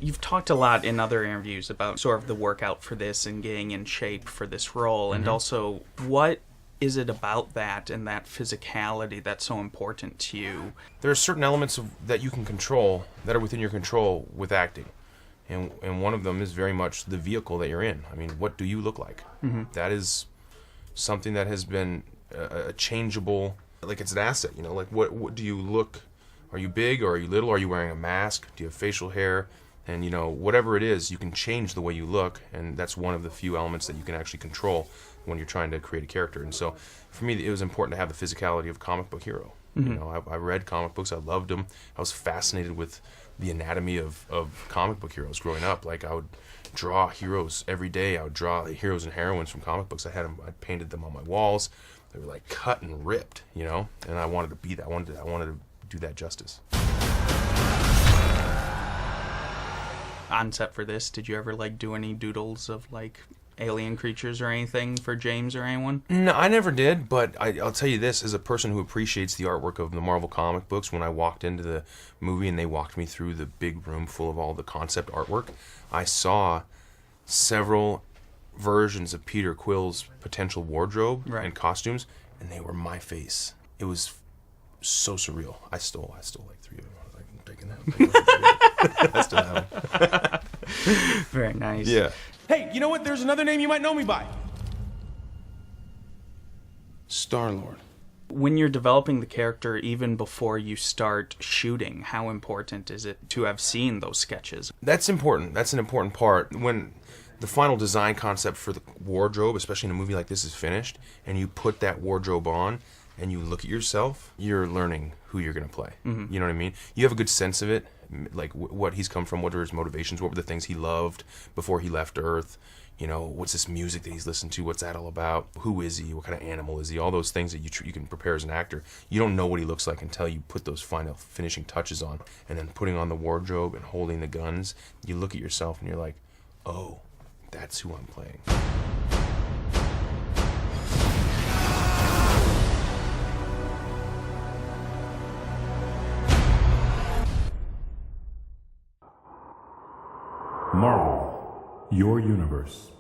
You've talked a lot in other interviews about sort of the workout for this and getting in shape for this role, and also what is it about that and that physicality that's so important to you? There are certain elements that you can control that are within your control with acting. And one of them is very much the vehicle that you're in. I mean, what do you look like? That is something that has been a changeable, like it's an asset, you know, like what do you look, are you big or are you little? Are you wearing a mask? Do you have facial hair? And, you know, whatever it is, you can change the way you look, and that's one of the few elements that you can actually control when you're trying to create a character. And so, for me, it was important to have the physicality of a comic book hero. You know, I read comic books, I loved them. I was fascinated with the anatomy of comic book heroes growing up. Like, I would draw heroes every day. I would draw heroes and heroines from comic books. I painted them on my walls. They were, like, cut and ripped, you know? And I wanted to be that. I wanted to do that justice. On set for this, did you ever like do any doodles of like alien creatures or anything for James or anyone? No, I never did, but I'll tell you this, as a person who appreciates the artwork of the Marvel comic books, when I walked into the movie and they walked me through the big room full of all the concept artwork, I saw several versions of Peter Quill's potential wardrobe and costumes, and they were my face. It was so surreal. I stole like 3 of them. I was like, I'm taking that. I still have them. Very nice. Yeah. Hey, you know what? There's another name you might know me by. Star-Lord. When you're developing the character, even before you start shooting, how important is it to have seen those sketches? That's important. That's an important part. When the final design concept for the wardrobe, especially in a movie like this, is finished, and you put that wardrobe on, and you look at yourself, you're learning who you're going to play. You know what I mean? You have a good sense of it, like what he's come from, what are his motivations, what were the things he loved before he left Earth, you know, what's this music that he's listened to, what's that all about, who is he, what kind of animal is he, all those things that you can prepare as an actor. You don't know what he looks like until you put those final finishing touches on, and then putting on the wardrobe and holding the guns, you look at yourself and you're like, oh, that's who I'm playing. Marvel, your universe.